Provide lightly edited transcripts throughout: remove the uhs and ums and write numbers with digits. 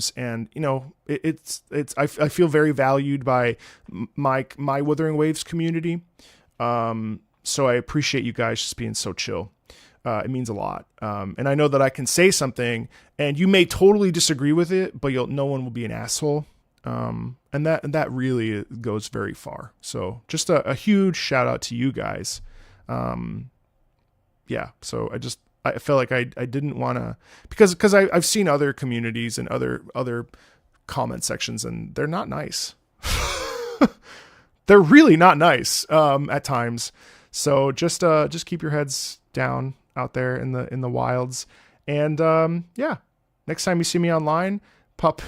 streams, and I feel very valued by my Wuthering Waves community. So I appreciate you guys just being so chill. It means a lot. And I know that I can say something and you may totally disagree with it, but no one will be an asshole. And that really goes very far. So just a huge shout out to you guys. Yeah. So I felt like I didn't want to, because I've seen other communities and other comment sections, and they're not nice. They're really not nice, at times. So just keep your heads down out there in the wilds. And, yeah, next time you see me online, pop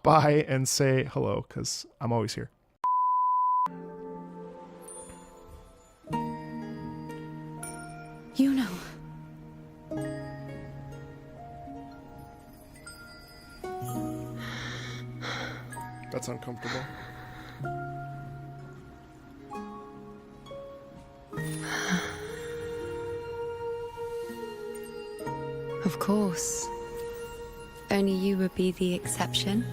by and say hello, 'cause I'm always here. You know. That's uncomfortable. Of course. Only you would be the exception.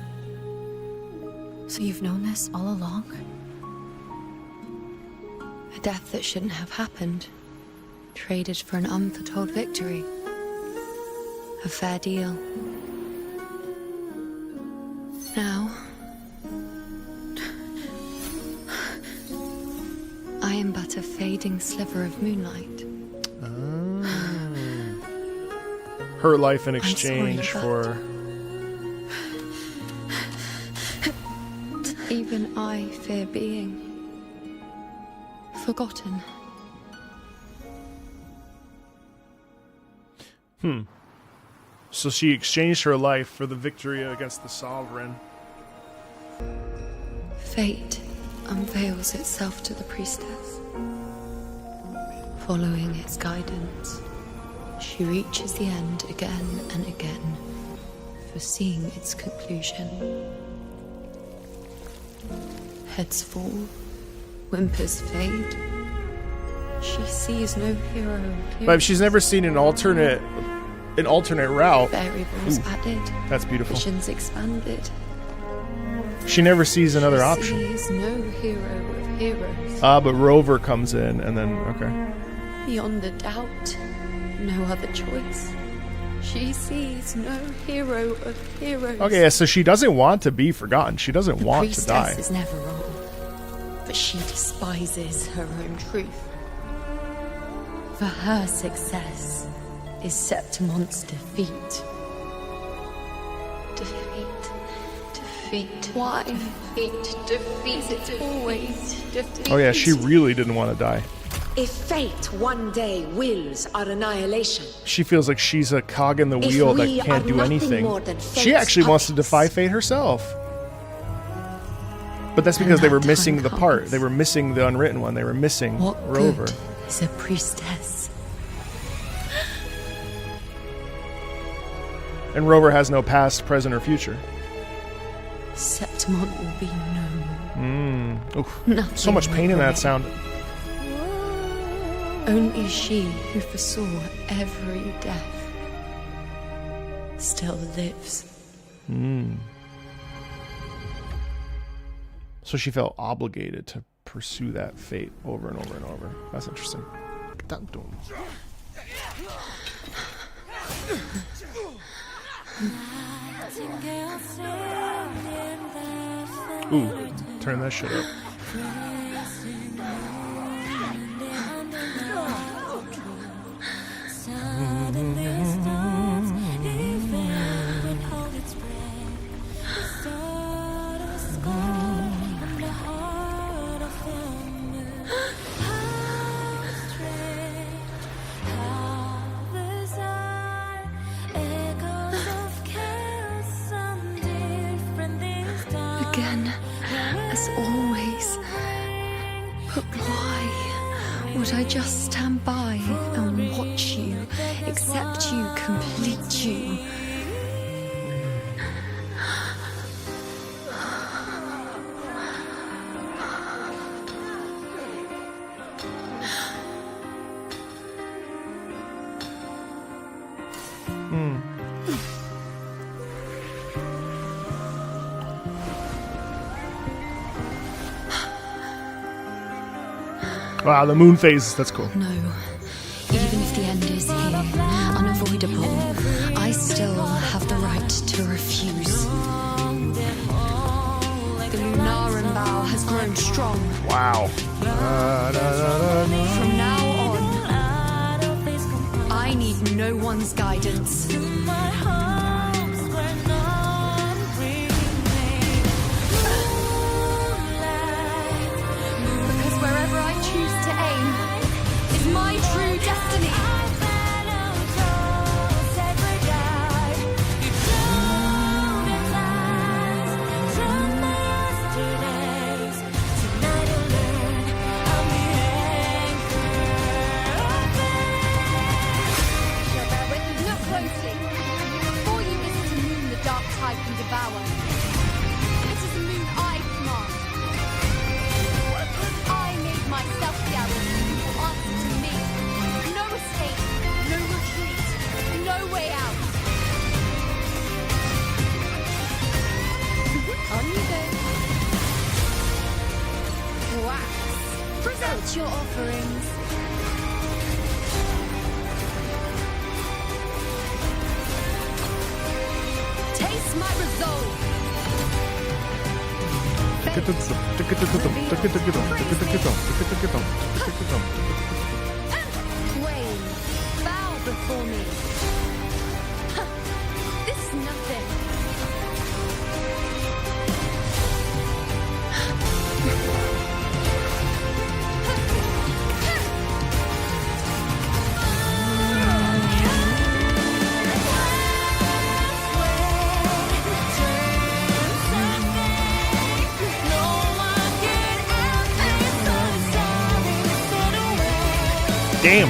So you've known this all along? A death that shouldn't have happened. Traded for an unforetold victory. A fair deal. Now, I am but a fading sliver of moonlight. Her life in exchange for... Even I fear being forgotten. So she exchanged her life for the victory against the Sovereign. Fate unveils itself to the priestess. Following its guidance, she reaches the end again and again, foreseeing its conclusion. Heads fall, whimpers fade. She sees no hero. But she's never seen an alternate route. Variables added. That's beautiful. Visions expanded. She never sees another option. She sees no hero of heroes. But Rover comes in, and then okay. Beyond a doubt, no other choice. She sees no hero of heroes. Okay, so she doesn't want to be forgotten. She doesn't want to die. The priestess is never wrong, but she despises her own truth. For her success is Septimon's defeat. Defeat. Why? Defeat. It's always defeat. Oh yeah, she really didn't want to die. If fate one day wills our annihilation, she feels like she's a cog in the wheel that can't do anything. She actually wants to defy fate herself. But that's because they were missing the part. They were missing the unwritten one. They were missing Rover. What good is a priestess? And Rover has no past, present, or future. Septimon will be known. Oof. So much pain in that sound. Only she who foresaw every death still lives. So she felt obligated to pursue that fate over and over and over. That's interesting. Ooh, turn that shit up. Again, as always. But why would I just stand by and watch you, accept you, complete you? Wow, the moon phase, that's cool. No, even if the end is here, unavoidable, I still have the right to refuse. The Lunaran vow has grown strong. Wow. From now on, I need no one's guidance. Because wherever I choose to aim is my true destiny. Can devour. It is a moon I command. I made myself the arrow who will answer to me. No escape, no retreat, no way out. On you go. Wax. Present your offerings. Taste my resolve. Wait, bow before me. This is nothing. Damn.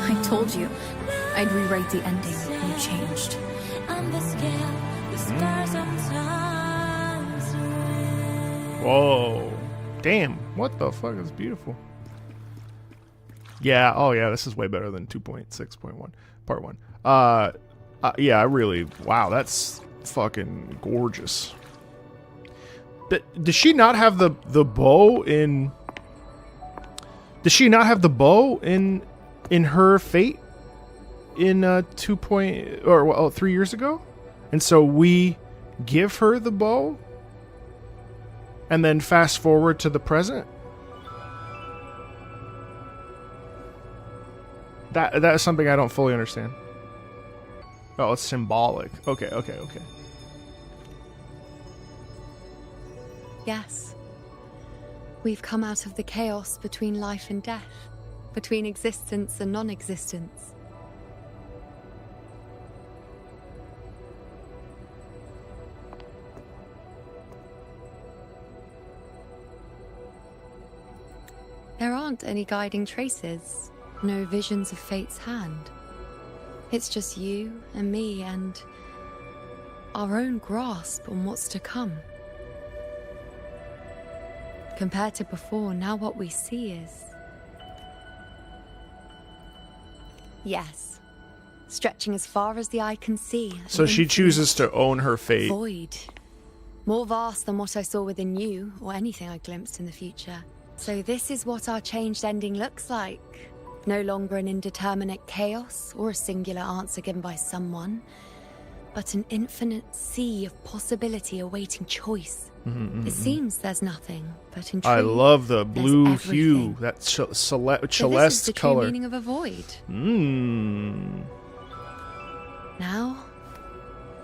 I told you I'd rewrite the ending. You changed. Whoa. Damn. What the fuck? Is beautiful. Yeah. Oh, yeah. This is way better than 2.6.1 part 1. Yeah, I really... Wow, that's fucking gorgeous. But does she not have the bow in... Does she not have the bow in her Fate in 3 years ago? And so we give her the bow and then fast forward to the present? That is something I don't fully understand. Oh, it's symbolic. Okay. Yes. We've come out of the chaos between life and death, between existence and non-existence. There aren't any guiding traces, no visions of fate's hand. It's just you and me and our own grasp on what's to come. Compared to before, now what we see is... Yes. Stretching as far as the eye can see. So she chooses to own her fate. Void. More vast than what I saw within you, or anything I glimpsed in the future. So this is what our changed ending looks like. No longer an indeterminate chaos, or a singular answer given by someone, but an infinite sea of possibility awaiting choice. It seems there's nothing, but in truth, I love the blue there's hue, everything. that So this is celeste the true color. meaning of a void. Now,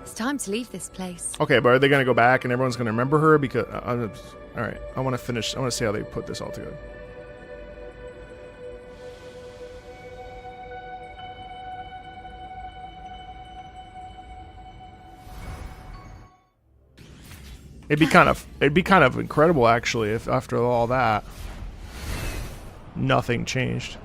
it's time to leave this place. Okay, but are they gonna go back and everyone's gonna remember her? Because all right, I want to finish. I want to see how they put this all together. It'd be kind of incredible actually if after all that nothing changed.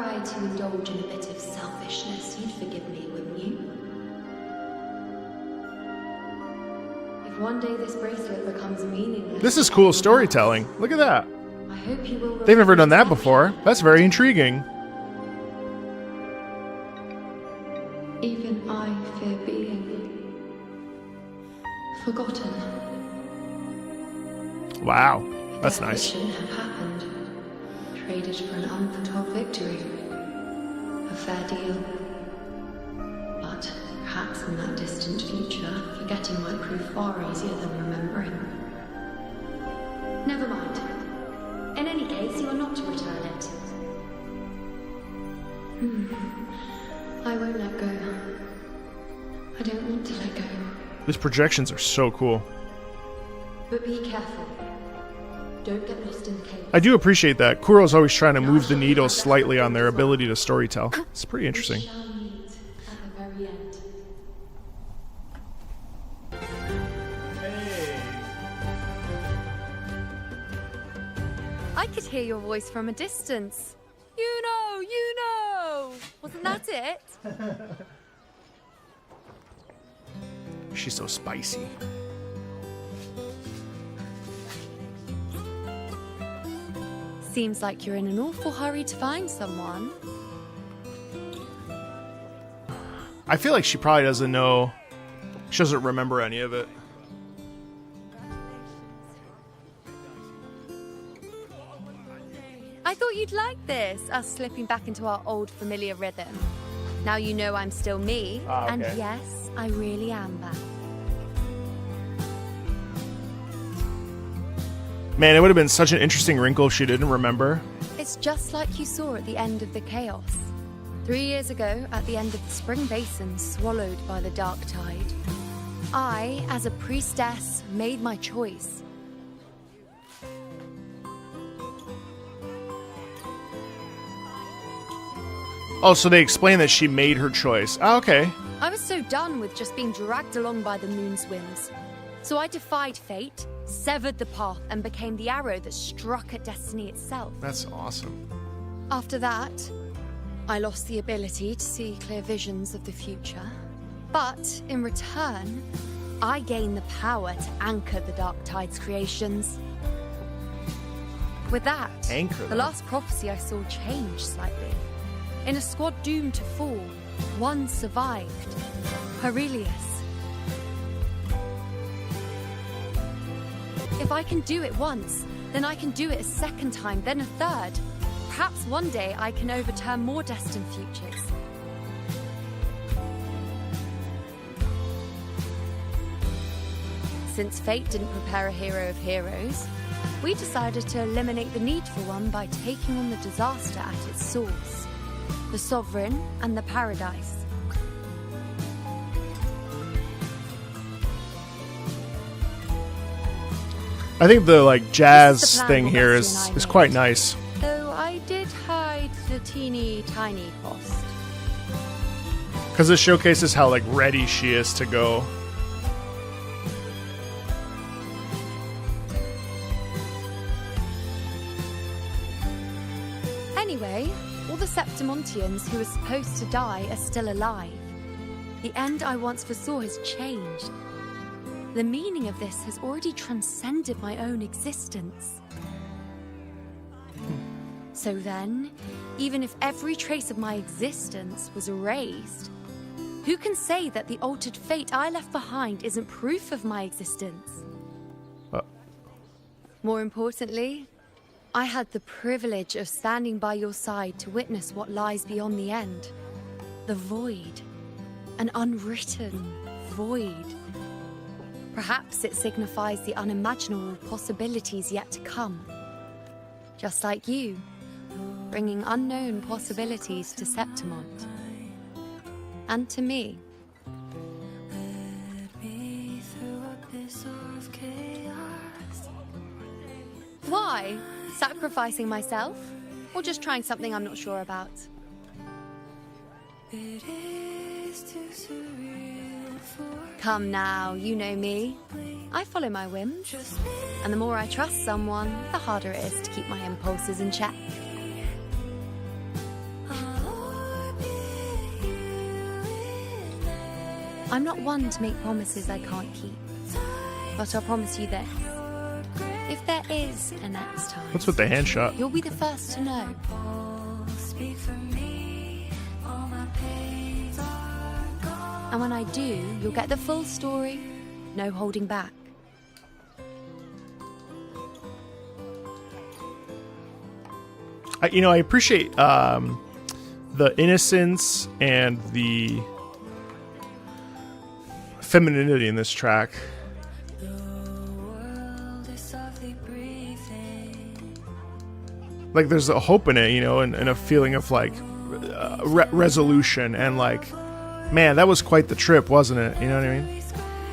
I to indulge in a bit of selfishness, you'd forgive me, wouldn't you? If one day this bracelet becomes meaningless... This is cool storytelling. Look at that. I hope you will... They've never done that before. That's very intriguing. Even I fear being forgotten. Wow. That's Death nice. shouldn't have happened. Traded for an unforetold victory. A fair deal. But perhaps in that distant future, forgetting might prove far easier than remembering. Never mind. In any case, you are not to return it. I won't let go. I don't want to let go. These projections are so cool. But be careful. Don't get lost in the chaos. I do appreciate that. Kuro's always trying to move the needle slightly on their ability to storytell. It's pretty interesting. We shall meet at the very end. I could hear your voice from a distance. You know! Wasn't that it? She's so spicy. Seems like you're in an awful hurry to find someone. I feel like she probably doesn't know. She doesn't remember any of it. I thought you'd like this, us slipping back into our old familiar rhythm. Now you know I'm still me, and okay. yes, I really am back. Man, it would have been such an interesting wrinkle if she didn't remember. It's just like you saw at the end of the chaos. 3 years ago, at the end of the spring basin swallowed by the dark tide, I, as a priestess, made my choice. Oh, so they explain that she made her choice. Oh, okay. I was so done with just being dragged along by the moon's whims. So I defied fate, severed the path, and became the arrow that struck at destiny itself. That's awesome. After that, I lost the ability to see clear visions of the future. But in return, I gained the power to anchor the Dark Tide's creations. With that, Anchor the them. last prophecy I saw changed slightly. In a squad doomed to fall, one survived. Aurelius. If I can do it once, then I can do it a second time, then a third. Perhaps one day I can overturn more destined futures. Since fate didn't prepare a hero of heroes, we decided to eliminate the need for one by taking on the disaster at its source. The Sovereign and the Paradise. I think the like jazz This is the plan thing here Augusty and I is made. quite nice. Though I did hide the teeny tiny cost. Because it showcases how like ready she is to go. Anyway, all the Septimontians who were supposed to die are still alive. The end I once foresaw has changed. The meaning of this has already transcended my own existence. So then, even if every trace of my existence was erased, who can say that the altered fate I left behind isn't proof of my existence? More importantly, I had the privilege of standing by your side to witness what lies beyond the end. The void. An unwritten void. Perhaps it signifies the unimaginable possibilities yet to come. Just like you, bringing unknown possibilities to Septimont. And to me. Why? Sacrificing myself? Or just trying something I'm not sure about? Come now, you know me. I follow my whims. And the more I trust someone, the harder it is to keep my impulses in check. I'm not one to make promises I can't keep. But I'll promise you this. If there is a next time, What's with the hand shot? you'll be the first to know. And when I do, you'll get the full story, no holding back. I appreciate the innocence and the femininity in this track. Like there's a hope in it, and a feeling of like resolution and like, man, that was quite the trip, wasn't it? You know what I mean?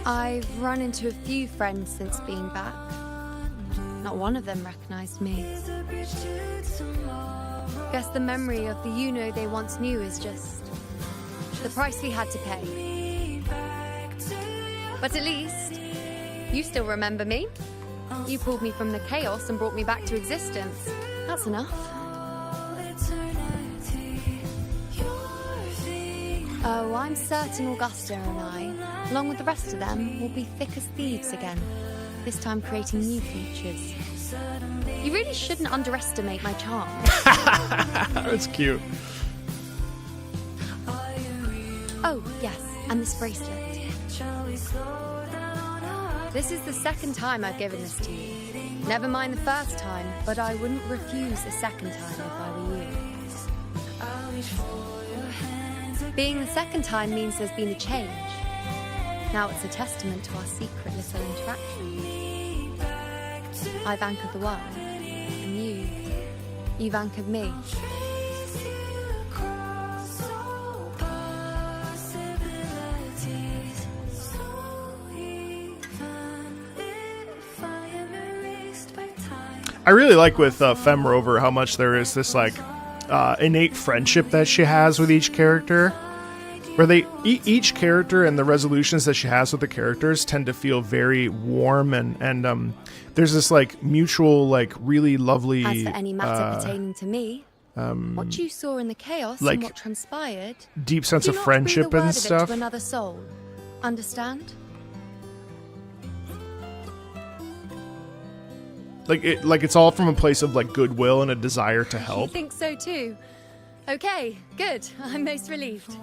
I've run into a few friends since being back. Not one of them recognized me. Guess the memory of the you they once knew is just the price we had to pay. But at least you still remember me. You pulled me from the chaos and brought me back to existence. That's enough. Oh, I'm certain Augusta and I, along with the rest of them, will be thick as thieves again, this time creating new features. You really shouldn't underestimate my charm. That's cute. Oh, yes, and this bracelet. This is the second time I've given this to you. Never mind the first time, but I wouldn't refuse a second time if I were you. Being the second time means there's been a change. Now it's a testament to our secret little interaction. I've anchored the world, and you've anchored me. I really like with Femme Rover how much there is this like innate friendship that she has with each character, where each character and the resolutions that she has with the characters tend to feel very warm and there's this like mutual like really lovely. As for any matter pertaining to me, what you saw in the chaos like, and what transpired, deep sense do of not friendship bring the word and of it stuff. to another soul. Understand? Like it's all from a place of like goodwill and a desire to You help. think so too? Okay, good. I'm most relieved.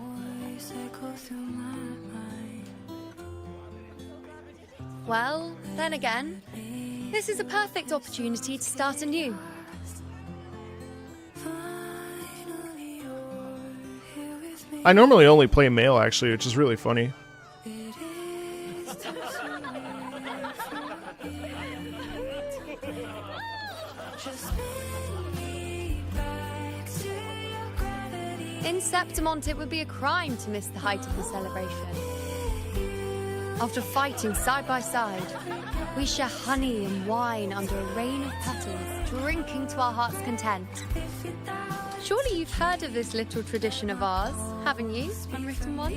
Well, then again, this is a perfect opportunity to start anew. I normally only play male actually, which is really funny. In Septimont, it would be a crime to miss the height of the celebration. After fighting side by side, we share honey and wine under a rain of petals, drinking to our heart's content. Surely you've heard of this little tradition of ours, haven't you, unwritten one?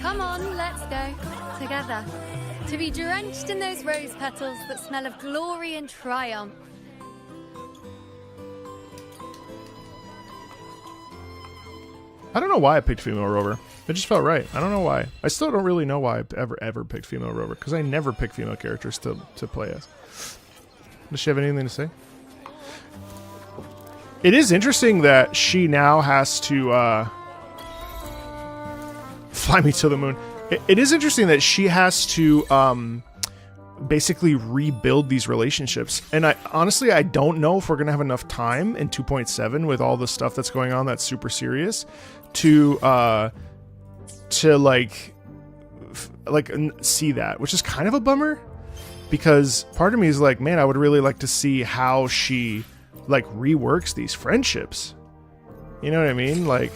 Come on, let's go, together, to be drenched in those rose petals that smell of glory and triumph. I don't know why I picked female rover. It just felt right. I don't know why. I still don't really know why I ever picked female rover, because I never pick female characters to play as. Does she have anything to say? It is interesting that she now has to fly me to the moon. It is interesting that she has to basically rebuild these relationships. And I honestly, I don't know if we're going to have enough time in 2.7 with all the stuff that's going on that's super serious to like see that, which is kind of a bummer, because part of me is like, man, I would really like to see how she like reworks these friendships. You know what I mean? Like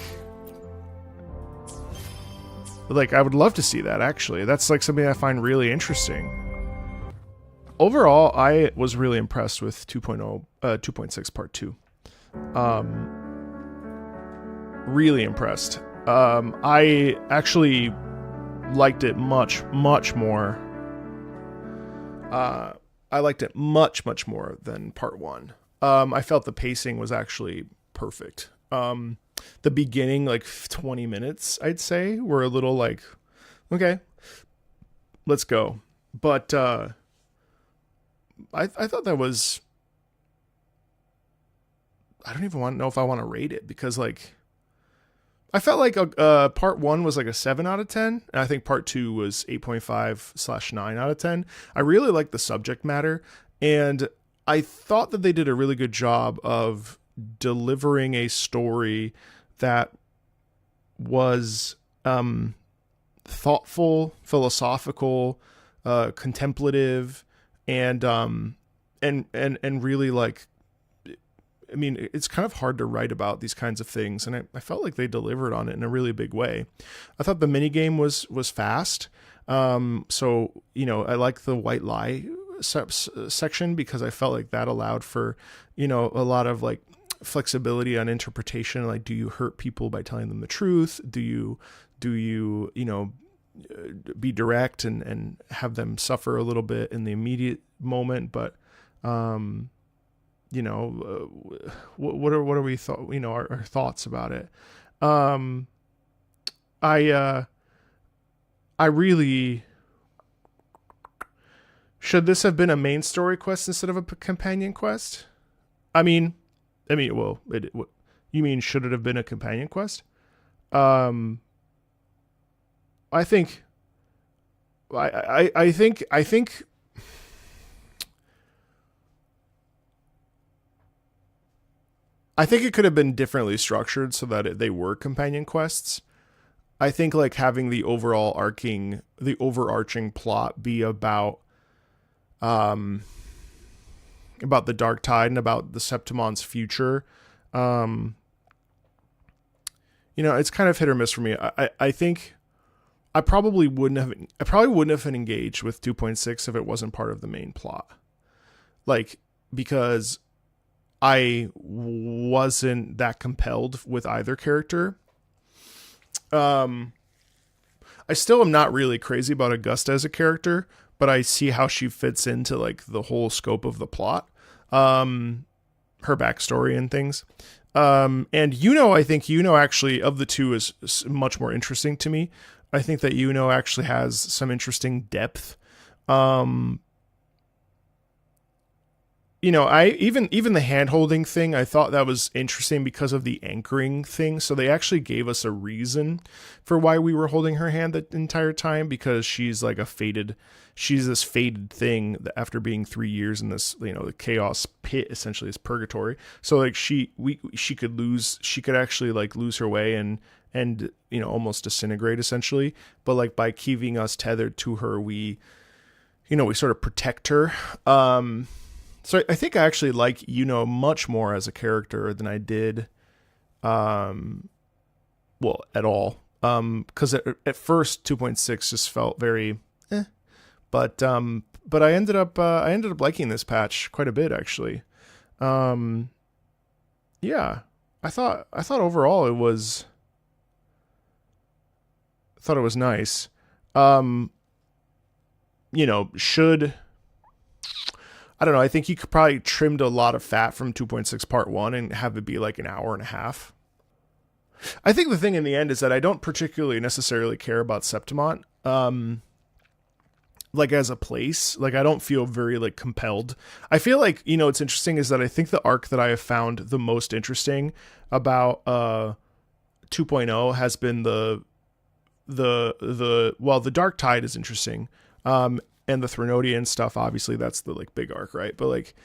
I would love to see that, actually. That's like something I find really interesting. Overall, I was really impressed with 2.6 part 2. Really impressed. I actually liked it much more. I liked it much more than part 1. I felt the pacing was actually perfect. the beginning, like 20 minutes, I'd say, were a little like, okay, let's go. But I thought that was, I don't even know if I want to rate it, because like, I felt like part 1 was like a 7 out of 10. And I think part 2 was 8.5/9 out of 10. I really liked the subject matter. And I thought that they did a really good job of delivering a story that was thoughtful, philosophical, contemplative, and really like, I mean, it's kind of hard to write about these kinds of things, and I felt like they delivered on it in a really big way. I thought the minigame was fast. So, you know, I like the white lie section, because I felt like that allowed for, you know, a lot of like flexibility on interpretation. Like, do you hurt people by telling them the truth? Do you, you know, be direct and have them suffer a little bit in the immediate moment? But, you know, what are we thought, you know, our thoughts about it? I really, should this have been a main story quest instead of a companion quest? I mean, well, you mean, should it have been a companion quest? I think it could have been differently structured so that they were companion quests. I think like having the overarching plot be about the Dark Tide and about the Septimon's future. You know, it's kind of hit or miss for me. I think I probably wouldn't have engaged with 2.6 if it wasn't part of the main plot. Like, because I wasn't that compelled with either character. I still am not really crazy about Augusta as a character, but I see how she fits into like the whole scope of the plot, her backstory and things. And I think actually of the two is much more interesting to me. I think that actually has some interesting depth. I even the hand-holding thing, I thought that was interesting because of the anchoring thing. So they actually gave us a reason for why we were holding her hand the entire time, because she's like she's this fated thing that after being 3 years in this, the chaos pit, essentially is purgatory. So like she could actually like lose her way and almost disintegrate essentially. But like by keeping us tethered to her, we sort of protect her. So I think I actually like much more as a character than I did, at all. Because at first 2.6 just felt very, but I ended up liking this patch quite a bit actually. Yeah, I thought overall it was nice. I don't know. I think you could probably trimmed a lot of fat from 2.6 part 1 and have it be like an hour and a half. I think the thing in the end is that I don't particularly necessarily care about Septimont, like as a place. Like I don't feel very like compelled. I feel like, what's interesting is that I think the arc that I have found the most interesting about 2.0 has been the Dark Tide is interesting. And the Threnodian stuff, obviously, that's the like big arc, right? But like,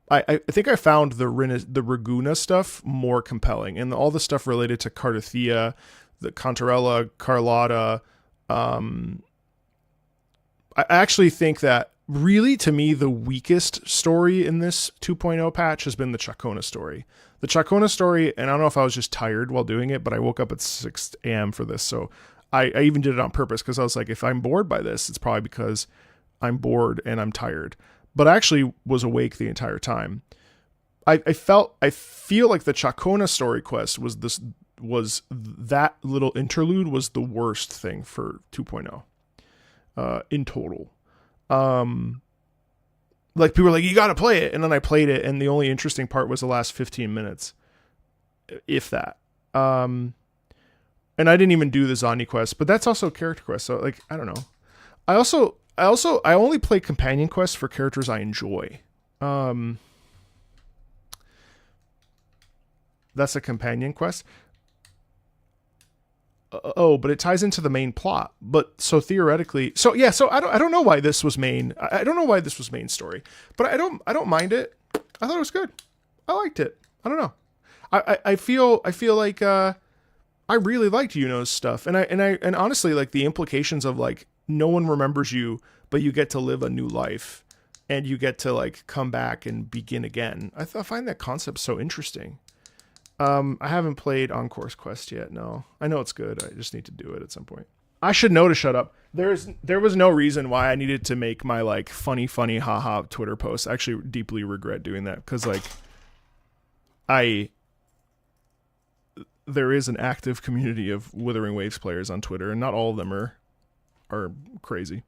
I think I found the Raguna stuff more compelling, and all the stuff related to Cardathia, the Contarella, Carlotta. I actually think that really, to me, the weakest story in this 2.0 patch has been the Chacona story. The Chacona story, and I don't know if I was just tired while doing it, but I woke up at 6 a.m. for this, so I even did it on purpose, because I was like, if I'm bored by this, it's probably because I'm bored and I'm tired. But I actually was awake the entire time. I feel like the Chacona story quest was that little interlude was the worst thing for 2.0 in total. Like people were like, you got to play it, and then I played it, and the only interesting part was the last 15 minutes, if that. And I didn't even do the Zani quest, but that's also a character quest. So like, I don't know. I only play companion quests for characters I enjoy. That's a companion quest. Oh, but it ties into the main plot. But so theoretically, so I don't know why this was main. I don't know why this was main story, but I don't mind it. I thought it was good. I liked it. I don't know. I feel like I really liked Yuno's stuff, and honestly, like the implications of like no one remembers you, but you get to live a new life, and you get to like come back and begin again. I find that concept so interesting. I haven't played Encore's Quest yet. No, I know it's good. I just need to do it at some point. I should know to shut up. There was no reason why I needed to make my like funny haha Twitter post. I actually deeply regret doing that because like there is an active community of Wuthering Waves players on Twitter, and not all of them are crazy.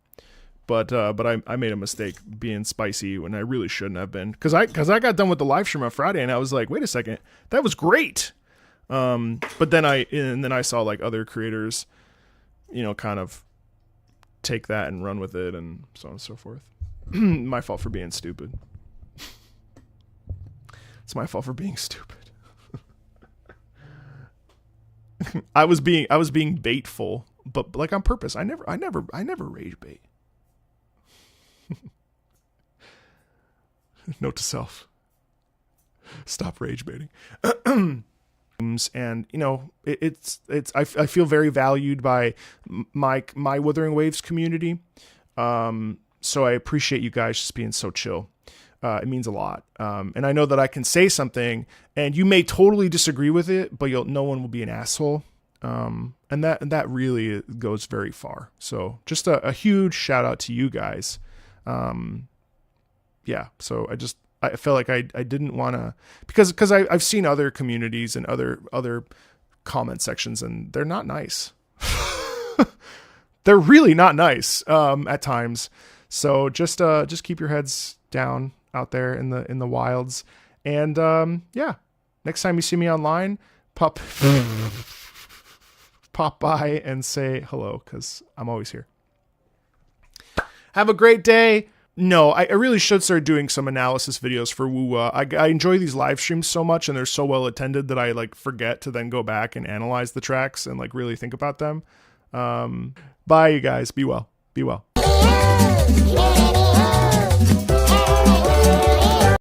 But I made a mistake being spicy when I really shouldn't have been, because I got done with the live stream on Friday and I was like, wait a second, that was great. But then I saw like other creators, you know, kind of take that and run with it and so on and so forth. My fault for being stupid. It's my fault for being stupid. I was being baitful, but like on purpose. I never rage bait. Note to self: stop rage baiting. And you know, I feel very valued by my Wuthering Waves community. So I appreciate you guys just being so chill. It means a lot. And I know that I can say something and you may totally disagree with it, but no one will be an asshole. And that really goes very far. So just a huge shout out to you guys. Yeah. So I felt like I didn't want to, because I've seen other communities and other comment sections, and they're not nice. They're really not nice, at times. So just keep your heads down out there in the wilds. And, yeah, next time you see me online, pop by and say hello, 'cause I'm always here. Have a great day. No, I really should start doing some analysis videos for Woo-Wah. I enjoy these live streams so much, and they're so well attended that I like forget to then go back and analyze the tracks and like really think about them. Bye, you guys. Be well. Be well.